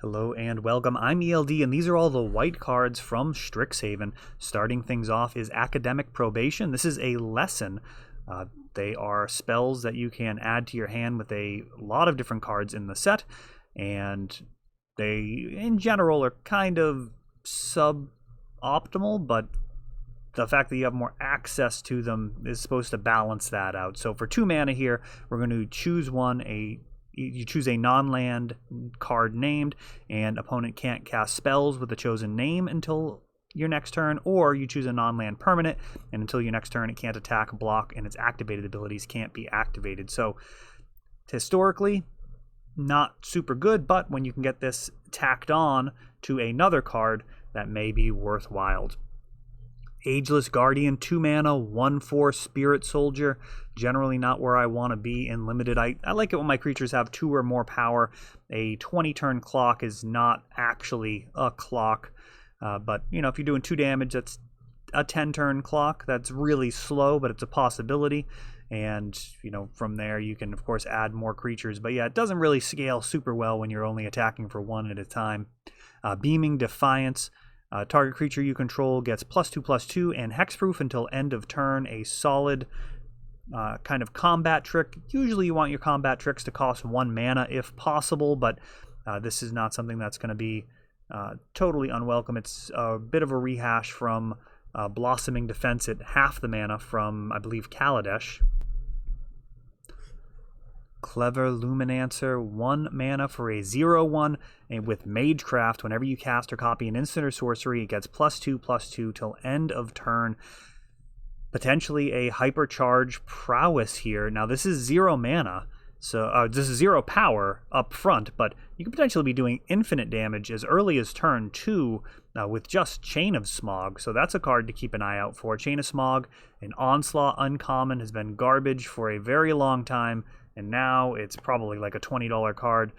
Hello and welcome. I'm ELD, and these are all the white cards from Strixhaven. Starting things off is Academic Probation. This is a lesson. They are spells that you can add to your hand with a lot of different cards in the set, and they, in general, are kind of suboptimal, but the fact that you have more access to them is supposed to balance that out. So for 2 mana here, we're going to choose you choose a non-land card named, and opponent can't cast spells with the chosen name until your next turn, or you choose a non-land permanent, and until your next turn it can't attack, block, and its activated abilities can't be activated. So historically, not super good, but when you can get this tacked on to another card, that may be worthwhile. Ageless Guardian, 2 mana, 1/4 Spirit Soldier. Generally not where I want to be in limited. I like it when my creatures have 2 or more power. A 20-turn clock is not actually a clock. But, you know, if you're doing 2 damage, that's a 10-turn clock. That's really slow, but it's a possibility. And, you know, from there you can, of course, add more creatures. But, yeah, it doesn't really scale super well when you're only attacking for 1 at a time. Beaming Defiance. Target creature you control gets +2/+2 and hexproof until end of turn. A solid kind of combat trick. Usually you want your combat tricks to cost 1 mana if possible, but this is not something that's going to be totally unwelcome. It's a bit of a rehash from Blossoming Defense at half the mana from, I believe, Kaladesh. Clever Luminancer, 1 mana for a 0/1, and with Magecraft, whenever you cast or copy an instant or sorcery, it gets +2/+2 till end of turn. Potentially a hypercharge prowess here. Now this is 0 mana, so this is 0 power up front, but you could potentially be doing infinite damage as early as turn 2 with just Chain of Smog. So that's a card to keep an eye out for. Chain of Smog, an Onslaught uncommon, has been garbage for a very long time. And now it's probably like a $20 card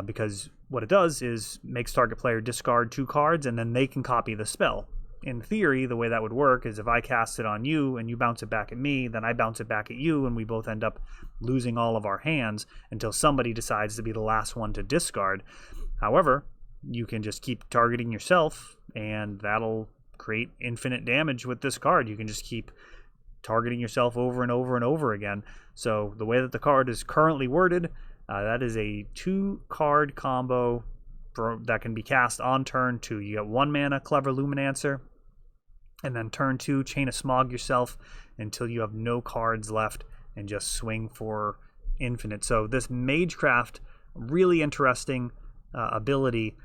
because what it does is makes target player discard 2 cards and then they can copy the spell. In theory, the way that would work is if I cast it on you and you bounce it back at me, then I bounce it back at you and we both end up losing all of our hands until somebody decides to be the last one to discard. However, you can just keep targeting yourself and that'll create infinite damage with this card. You can just keep targeting yourself over and over and over again. So the way that the card is currently worded, that is a 2-card combo that can be cast on turn 2. You get 1 mana Clever Luminancer, and then turn 2 Chain of Smog yourself until you have no cards left and just swing for infinite. So this Magecraft, really interesting ability.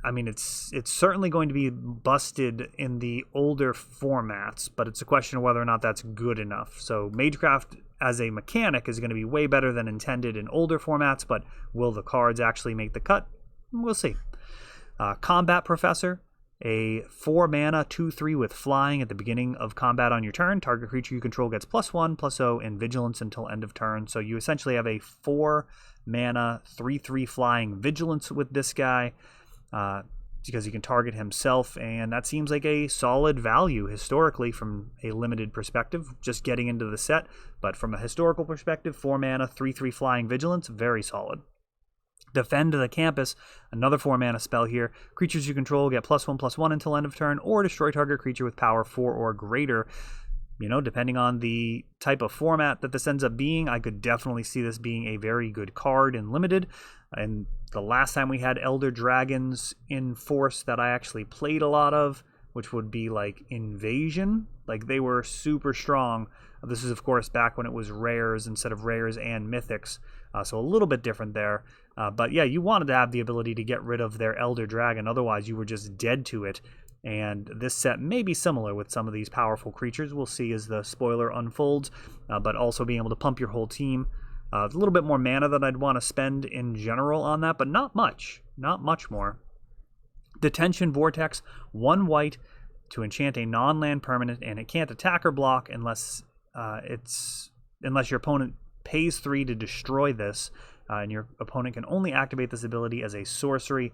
I mean, it's certainly going to be busted in the older formats, but it's a question of whether or not that's good enough. So Magecraft as a mechanic is going to be way better than intended in older formats, but will the cards actually make the cut? We'll see. Combat Professor, a 4 mana 2/3 with flying at the beginning of combat on your turn. Target creature you control gets +1/+0 and Vigilance until end of turn. So you essentially have a 4 mana 3/3 flying Vigilance with this guy. Because he can target himself, and that seems like a solid value historically from a limited perspective, just getting into the set. But from a historical perspective, 4 mana, 3/3 flying Vigilance, very solid. Defend the Campus, another 4 mana spell here. Creatures you control get +1/+1 until end of turn, or destroy target creature with power 4 or greater. You know, depending on the type of format that this ends up being, I could definitely see this being a very good card in limited. And the last time we had Elder Dragons in Force that I actually played a lot of, which would be like Invasion, like they were super strong. This is, of course, back when it was rares instead of rares and mythics, so a little bit different there. But yeah, you wanted to have the ability to get rid of their Elder Dragon, otherwise you were just dead to it. And this set may be similar with some of these powerful creatures. We'll see as the spoiler unfolds, but also being able to pump your whole team. A little bit more mana than I'd want to spend in general on that, but not much more. Detention Vortex, 1 white to enchant a non-land permanent, and it can't attack or block unless your opponent pays 3 to destroy this, and your opponent can only activate this ability as a sorcery.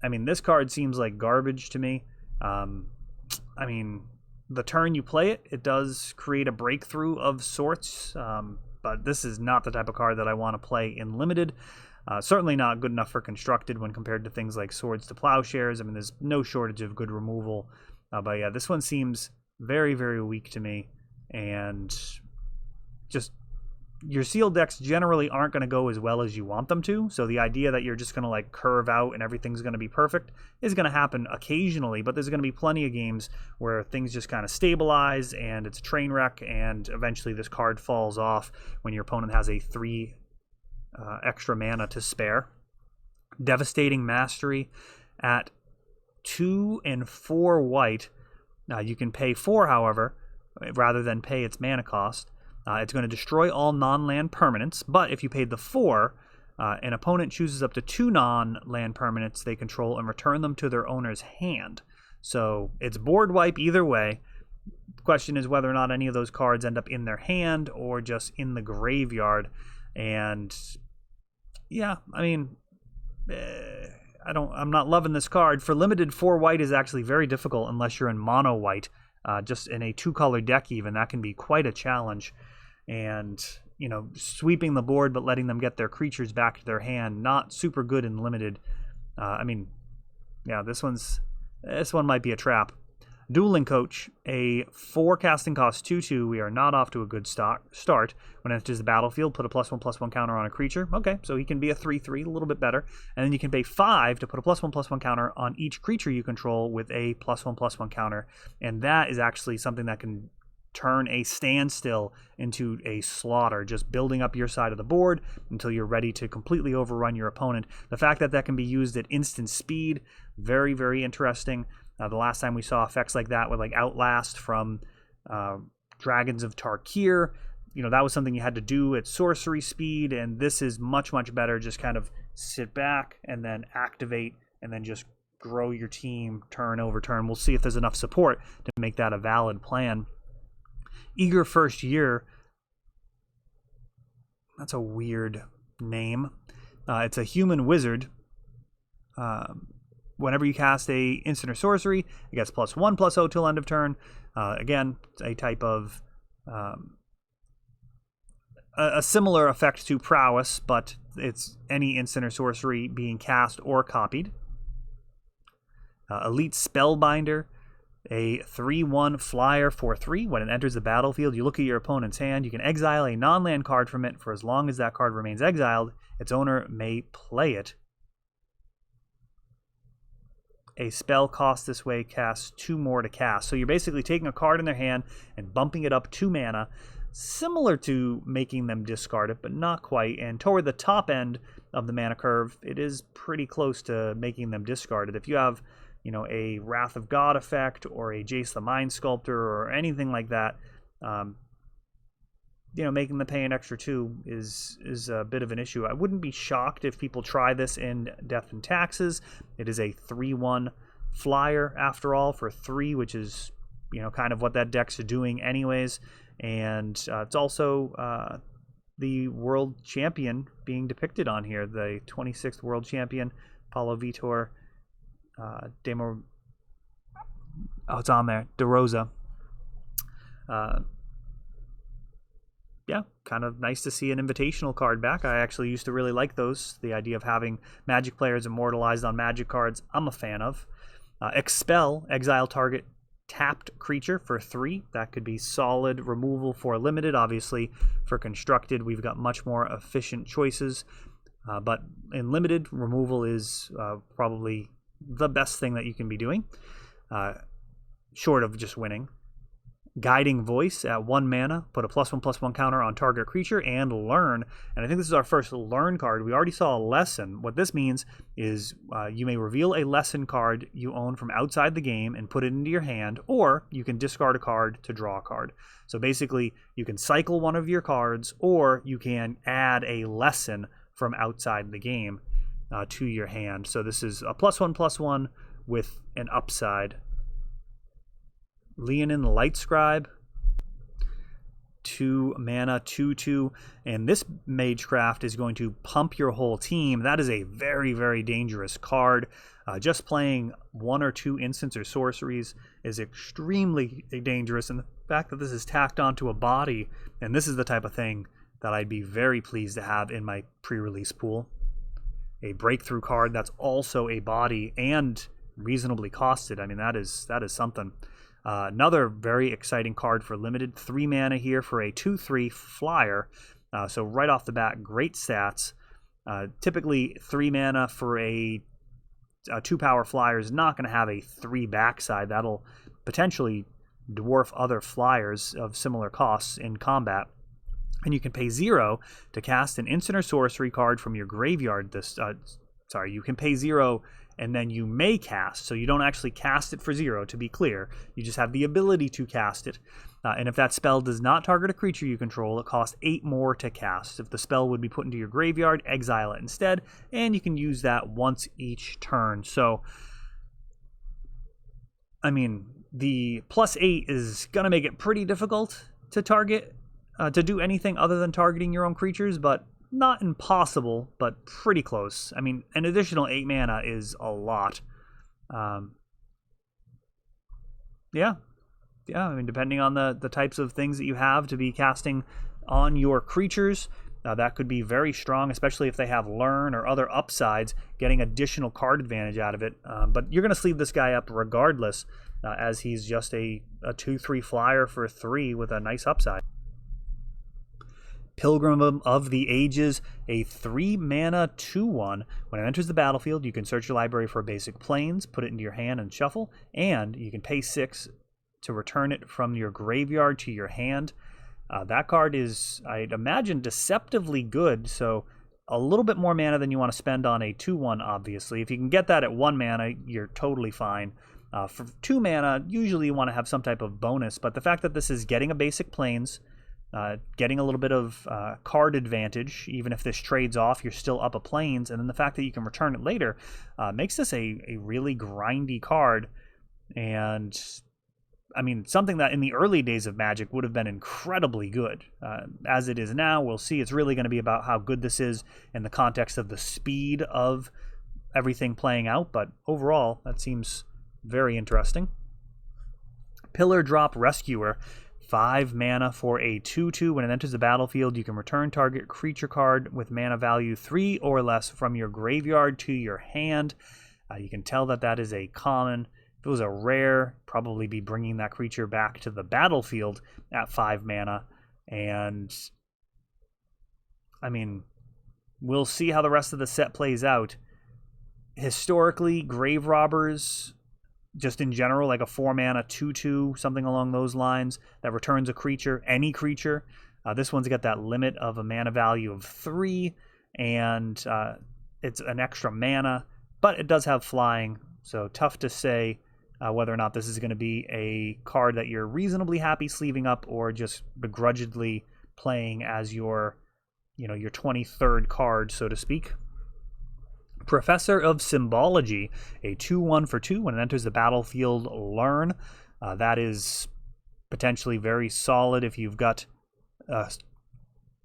I mean, this card seems like garbage to me. I mean, the turn you play it, it does create a breakthrough of sorts, but this is not the type of card that I want to play in limited. Certainly not good enough for constructed when compared to things like Swords to Plowshares. I mean, there's no shortage of good removal. But yeah, this one seems very, very weak to me. And just your sealed decks generally aren't going to go as well as you want them to. So the idea that you're just going to like curve out and everything's going to be perfect is going to happen occasionally. But there's going to be plenty of games where things just kind of stabilize and it's a train wreck. And eventually this card falls off when your opponent has a 3 extra mana to spare. Devastating Mastery at 2 and 4 white. You can pay 4, however, rather than pay its mana cost. It's going to destroy all non-land permanents, but if you paid the 4, an opponent chooses up to 2 non-land permanents they control and return them to their owner's hand. So it's board wipe either way. The question is whether or not any of those cards end up in their hand or just in the graveyard. And yeah, I mean, I'm not loving this card. For limited, 4 white is actually very difficult unless you're in mono white. Just in a 2-color deck even, that can be quite a challenge. And, you know, sweeping the board but letting them get their creatures back to their hand, not super good in limited. I mean, yeah, this one might be a trap. Dueling Coach, a 4 casting cost 2/2. We are not off to a good start. When it enters the battlefield, put a +1/+1 counter on a creature. Okay, so he can be a 3/3, a little bit better. And then you can pay 5 to put a +1/+1 counter on each creature you control with a +1/+1 counter. And that is actually something that can turn a standstill into a slaughter, just building up your side of the board until you're ready to completely overrun your opponent. The fact that that can be used at instant speed, very, very interesting. The last time we saw effects like that with like Outlast from Dragons of Tarkir, you know, that was something you had to do at sorcery speed, and this is much, much better. Just kind of sit back and then activate and then just grow your team turn over turn. We'll see if there's enough support to make that a valid plan. Eager First Year. That's a weird name. It's a human wizard. Whenever you cast a instant or sorcery, it gets +1/+0 till end of turn. Again, it's a type of a similar effect to Prowess, but it's any instant or sorcery being cast or copied. Elite Spellbinder, a 3/1 flyer for 3. When it enters the battlefield, you look at your opponent's hand. You can exile a non-land card from it for as long as that card remains exiled. Its owner may play it. A spell cost this way casts 2 more to cast. So you're basically taking a card in their hand and bumping it up 2 mana, similar to making them discard it, but not quite. And toward the top end of the mana curve, it is pretty close to making them discard it. If you have, you know, a Wrath of God effect or a Jace the Mind Sculptor or anything like that, you know, making them pay an extra 2 is a bit of an issue. I wouldn't be shocked if people try this in Death and Taxes. It is a 3/1 flyer after all for 3, which is, you know, kind of what that deck's doing anyways. And it's also the world champion being depicted on here, the 26th world champion, Paulo Vitor Demo. Oh, it's on there. DeRosa. Yeah, kind of nice to see an invitational card back. I actually used to really like those. The idea of having Magic players immortalized on Magic cards, I'm a fan of. Expel, exile target tapped creature for 3. That could be solid removal for limited. Obviously, for constructed, we've got much more efficient choices. But in limited, removal is probably the best thing that you can be doing, short of just winning. Guiding Voice at 1 mana, put a +1/+1 counter on target creature and learn. And I think this is our first learn card. We already saw a lesson. What this means is you may reveal a lesson card you own from outside the game and put it into your hand, or you can discard a card to draw a card. So basically, you can cycle one of your cards, or you can add a lesson from outside the game to your hand. So this is a +1/+1 with an upside. Leonin Lightscribe, 2 mana, 2/2, and this Magecraft is going to pump your whole team. That is a very, very dangerous card. Just playing 1 or 2 instants or sorceries is extremely dangerous, and the fact that this is tacked onto a body, and this is the type of thing that I'd be very pleased to have in my pre-release pool. a breakthrough card that's also a body and reasonably costed. I mean, that is something. Another very exciting card for limited. 3 mana here for a 2/3 flyer. So right off the bat, great stats. Typically, 3 mana for a 2-power flyer is not going to have a 3 backside. That'll potentially dwarf other flyers of similar costs in combat. And you can pay 0 to cast an instant or sorcery card from your graveyard. You can pay 0 and then you may cast. So you don't actually cast it for 0, to be clear. You just have the ability to cast it. And if that spell does not target a creature you control, it costs 8 more to cast. If the spell would be put into your graveyard, exile it instead, and you can use that once each turn. So, I mean, the +8 is going to make it pretty difficult to target, to do anything other than targeting your own creatures, but not impossible, but pretty close. I mean, an additional 8 mana is a lot. Yeah, I mean, depending on the types of things that you have to be casting on your creatures, that could be very strong, especially if they have Learn or other upsides, getting additional card advantage out of it. But you're going to sleeve this guy up regardless, as he's just a 2/3 flyer for 3 with a nice upside. Pilgrim of the Ages, a 3 mana 2/1. When it enters the battlefield, you can search your library for basic planes, put it into your hand and shuffle, and you can pay 6 to return it from your graveyard to your hand. That card is, I'd imagine, deceptively good, so a little bit more mana than you want to spend on a 2/1, obviously. If you can get that at 1 mana, you're totally fine. For 2 mana, usually you want to have some type of bonus, but the fact that this is getting a basic planes, getting a little bit of card advantage, even if this trades off, you're still up a planes, and then the fact that you can return it later makes this a really grindy card. And I mean, something that in the early days of Magic would have been incredibly good. As it is now, we'll see. It's really going to be about how good this is in the context of the speed of everything playing out, but overall, that seems very interesting. Pillar Drop Rescuer, 5 mana for a 2/2. When it enters the battlefield, you can return target creature card with mana value 3 or less from your graveyard to your hand. You can tell that that is a common. If it was a rare, probably be bringing that creature back to the battlefield at 5 mana. And, I mean, we'll see how the rest of the set plays out. Historically, Grave Robbers, just in general, like a 4 mana 2/2, something along those lines, that returns a creature, any creature. This one's got that limit of a mana value of 3, and it's an extra mana, but it does have flying, so tough to say whether or not this is going to be a card that you're reasonably happy sleeving up or just begrudgingly playing as your 23rd card, so to speak. Professor of Symbology, a 2/1 for 2. When it enters the battlefield, learn. That is potentially very solid if you've got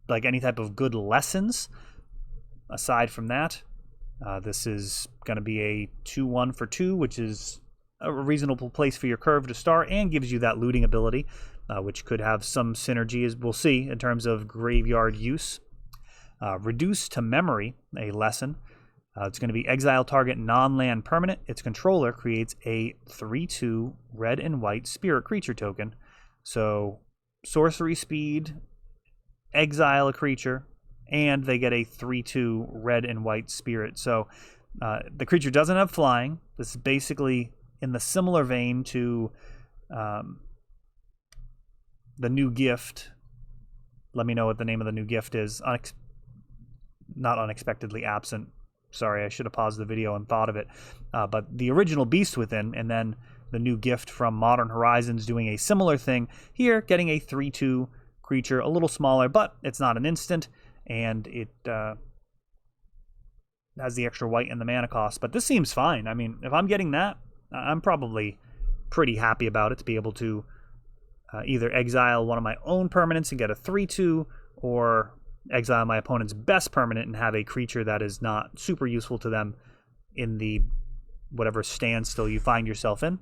like any type of good lessons. Aside from that, this is going to be a 2/1 for 2, which is a reasonable place for your curve to start and gives you that looting ability, which could have some synergy, as we'll see, in terms of graveyard use. Reduce to Memory, a lesson. It's going to be exile target non-land permanent. Its controller creates a 3/2 red and white spirit creature token. So sorcery speed, exile a creature, and they get a 3/2 red and white spirit. So the creature doesn't have flying. This is basically in the similar vein to the new gift. Let me know what the name of the new gift is. Not Unexpectedly Absent. Sorry, I should have paused the video and thought of it. But the original Beast Within, and then the new gift from Modern Horizons doing a similar thing. Here, getting a 3/2 creature, a little smaller, but it's not an instant, and it has the extra white and the mana cost. But this seems fine. I mean, if I'm getting that, I'm probably pretty happy about it to be able to either exile one of my own permanents and get a 3/2, or exile my opponent's best permanent and have a creature that is not super useful to them in the whatever standstill you find yourself in.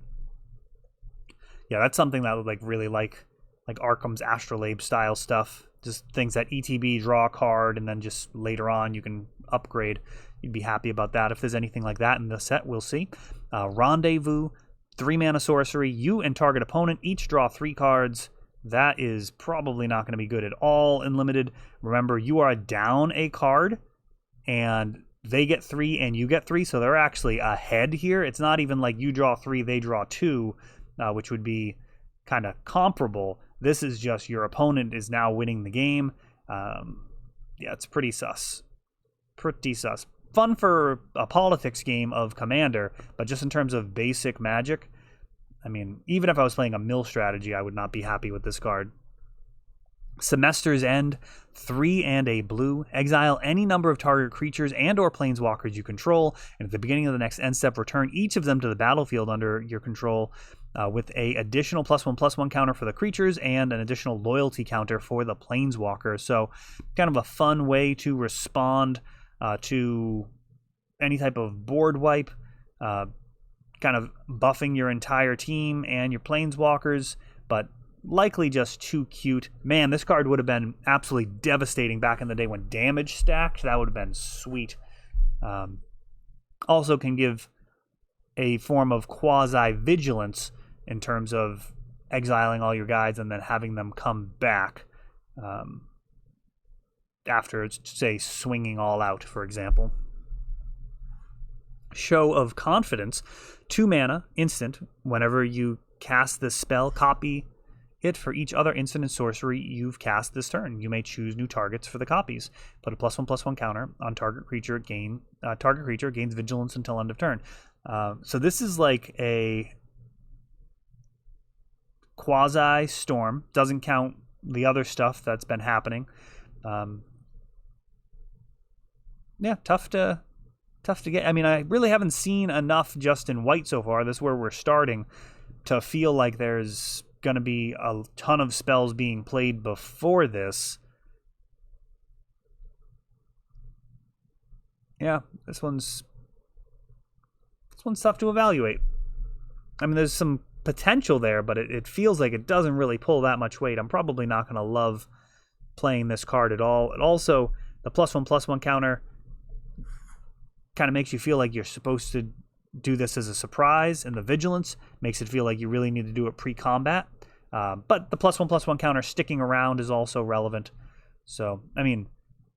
Yeah, that's something that I would really like Arkham's Astrolabe style stuff. Just things that ETB, draw a card, and then just later on you can upgrade. You'd be happy about that. If there's anything like that in the set, we'll see. Rendezvous, 3 mana sorcery. You and target opponent each draw 3 cards. That is probably not going to be good at all in limited. Remember, you are down a card, and they get 3 and you get 3, so they're actually ahead here. It's not even like you draw 3, they draw 2, which would be kind of comparable. This is just your opponent is now winning the game. Yeah, it's pretty sus. Pretty sus. Fun for a politics game of Commander, but just in terms of basic Magic, I mean, even if I was playing a mill strategy, I would not be happy with this card. Semester's End, 3 and a blue. Exile any number of target creatures and or planeswalkers you control, and at the beginning of the next end step, return each of them to the battlefield under your control with a additional +1/+1 counter for the creatures and an additional loyalty counter for the planeswalker. So kind of a fun way to respond to any type of board wipe, kind of buffing your entire team and your planeswalkers, but likely just too cute. Man, this card would have been absolutely devastating back in the day when damage stacked. That would have been sweet. Also can give a form of quasi-vigilance in terms of exiling all your guys and then having them come back after, say, swinging all out, for example. Show of Confidence, 2 mana, instant. Whenever you cast this spell, copy it for each other instant and sorcery you've cast this turn. You may choose new targets for the copies. Put a +1/+1 counter on target creature. Target creature gains vigilance until end of turn. So this is like a quasi storm. Doesn't count the other stuff that's been happening. Yeah, tough to get. I mean, I really haven't seen enough just in white so far. This is where we're starting to feel like there's going to be a ton of spells being played before this. Yeah, this one's tough to evaluate. I mean, there's some potential there, but it feels like it doesn't really pull that much weight. I'm probably not going to love playing this card at all. And also, the +1/+1 counter kind of makes you feel like you're supposed to do this as a surprise, and the vigilance makes it feel like you really need to do it pre-combat. But the +1/+1 counter sticking around is also relevant. So, I mean,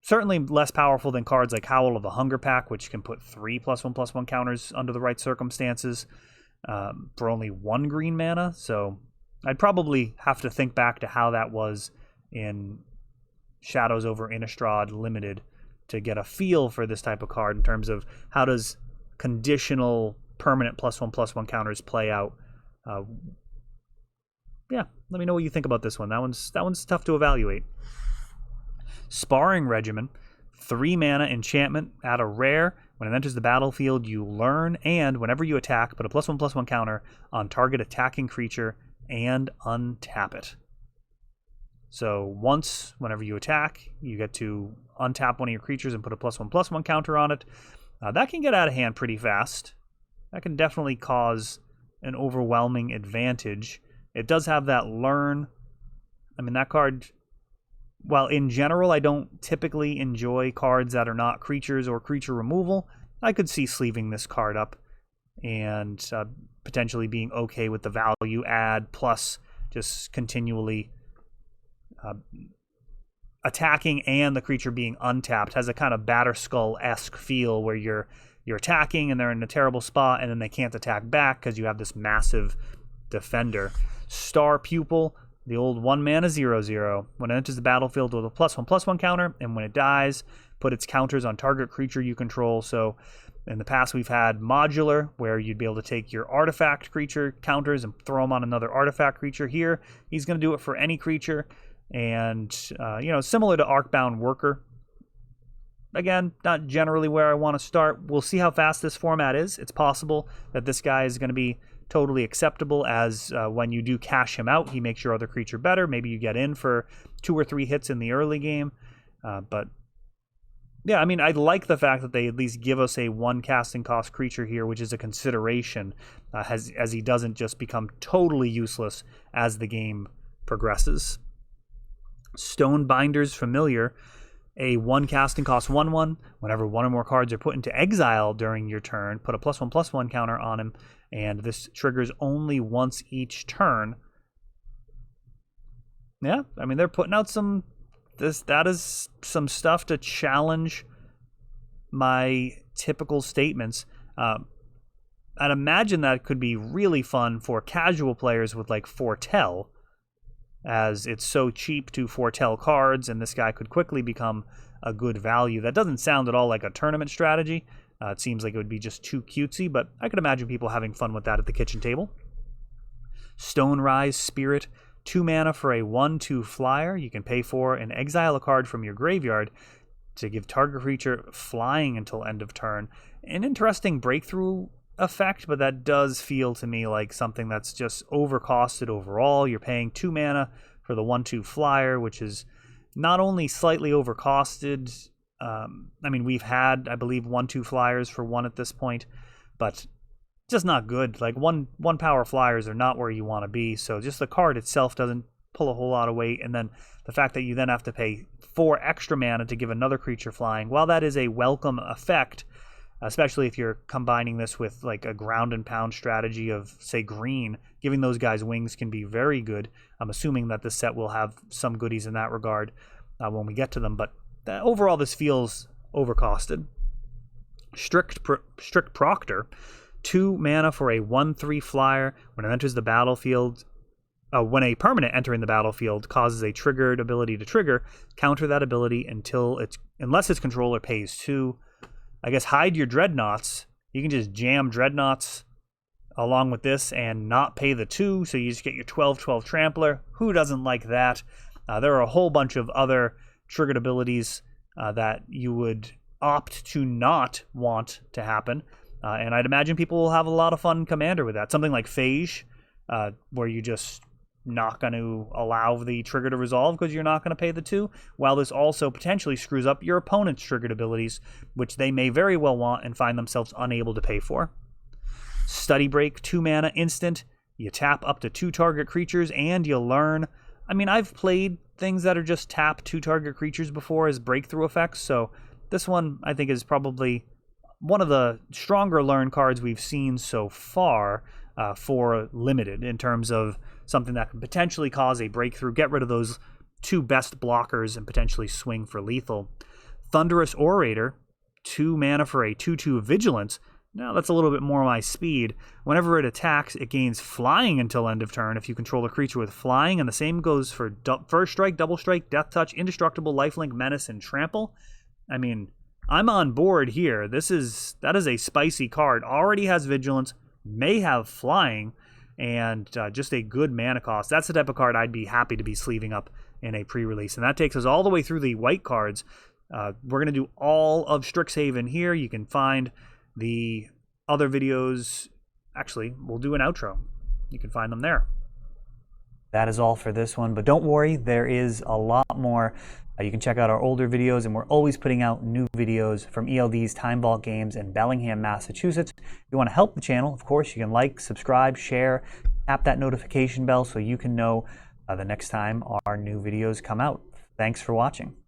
certainly less powerful than cards like Howl of the Hunger Pack, which can put 3 +1/+1 counters under the right circumstances for only 1 green mana. So I'd probably have to think back to how that was in Shadows over Innistrad Limited to get a feel for this type of card in terms of how does conditional permanent +1/+1 counters play out. Yeah, let me know what you think about this one. That one's tough to evaluate. Sparring Regimen, 3 mana enchantment, add a rare. When it enters the battlefield, you learn, and whenever you attack, put a +1/+1 counter on target attacking creature and untap it. So once, whenever you attack, you get to untap one of your creatures and put a +1/+1 counter on it. That can get out of hand pretty fast. That can definitely cause an overwhelming advantage. It does have that learn. I mean, that card, while in general I don't typically enjoy cards that are not creatures or creature removal, I could see sleeving this card up and potentially being okay with the value add plus just continually attacking and the creature being untapped. Has a kind of Batterskull-esque feel where you're attacking and they're in a terrible spot and then they can't attack back because you have this massive defender. Star Pupil, the old 1 mana 0/0. When it enters the battlefield with a +1/+1 counter, and when it dies, put its counters on target creature you control. So in the past we've had modular, where you'd be able to take your artifact creature counters and throw them on another artifact creature. Here, he's going to do it for any creature. And, similar to Arcbound Worker. Again, not generally where I want to start. We'll see how fast this format is. It's possible that this guy is going to be totally acceptable as when you do cash him out, he makes your other creature better. Maybe you get in for 2 or 3 hits in the early game. But, yeah, I mean, I like the fact that they at least give us a 1 casting cost creature here, which is a consideration, as he doesn't just become totally useless as the game progresses. Stonebinder's Familiar, a 1 casting cost 1/1. Whenever 1 or more cards are put into exile during your turn, put a +1/+1 counter on him, and this triggers only once each turn. Yeah, I mean, they're putting out that is some stuff to challenge my typical statements. I'd imagine that could be really fun for casual players with like Foretell, as it's so cheap to foretell cards, and this guy could quickly become a good value. That doesn't sound at all like a tournament strategy. It seems like it would be just too cutesy, but I could imagine people having fun with that at the kitchen table. Stonerise Spirit, 2 mana for a 1/2 flyer. You can pay for and exile a card from your graveyard to give target creature flying until end of turn. An interesting breakthrough effect, but that does feel to me like something that's just overcosted overall. You're paying 2 mana for the 1/2 flyer, which is not only slightly overcosted. I mean, we've had, I believe, 1/2 flyers for 1 at this point, but just not good. Like one power flyers are not where you want to be. So just the card itself doesn't pull a whole lot of weight, and then the fact that you then have to pay 4 extra mana to give another creature flying, while that is a welcome effect, especially if you're combining this with like a ground and pound strategy of, say, green, giving those guys wings can be very good. I'm assuming that this set will have some goodies in that regard when we get to them, but overall this feels overcosted. Strict Proctor, 2 mana for a 1/3 flyer. When it enters the battlefield, when a permanent entering the battlefield causes a triggered ability to trigger, counter that ability unless its controller pays 2. I guess hide your dreadnoughts. You can just jam dreadnoughts along with this and not pay the 2, so you just get your 12/12 trampler. Who doesn't like that? There are a whole bunch of other triggered abilities that you would opt to not want to happen, and I'd imagine people will have a lot of fun in Commander with that. Something like Phage, where you just not going to allow the trigger to resolve because you're not going to pay the 2, while this also potentially screws up your opponent's triggered abilities, which they may very well want and find themselves unable to pay for. Study Break, 2 mana instant. You tap up to 2 target creatures and you learn. I mean, I've played things that are just tap 2 target creatures before as breakthrough effects, so this one I think is probably one of the stronger learn cards we've seen so far for limited, in terms of something that can potentially cause a breakthrough, get rid of those 2 best blockers, and potentially swing for lethal. Thunderous Orator, 2 mana for a 2/2 Vigilance. Now that's a little bit more my speed. Whenever it attacks, it gains flying until end of turn if you control a creature with flying, and the same goes for First Strike, Double Strike, Death Touch, Indestructible, Lifelink, Menace, and Trample. I mean, I'm on board here. That is a spicy card. Already has Vigilance, may have flying, and just a good mana cost. That's the type of card I'd be happy to be sleeving up in a pre-release. And that takes us all the way through the white cards. We're going to do all of Strixhaven here. You can find the other videos. Actually, we'll do an outro. You can find them there. That is all for this one, but don't worry, there is a lot more. You can check out our older videos, and we're always putting out new videos from ELD's Time Vault Games in Bellingham, Massachusetts. If you want to help the channel, of course, you can like, subscribe, share, tap that notification bell so you can know the next time our new videos come out. Thanks for watching.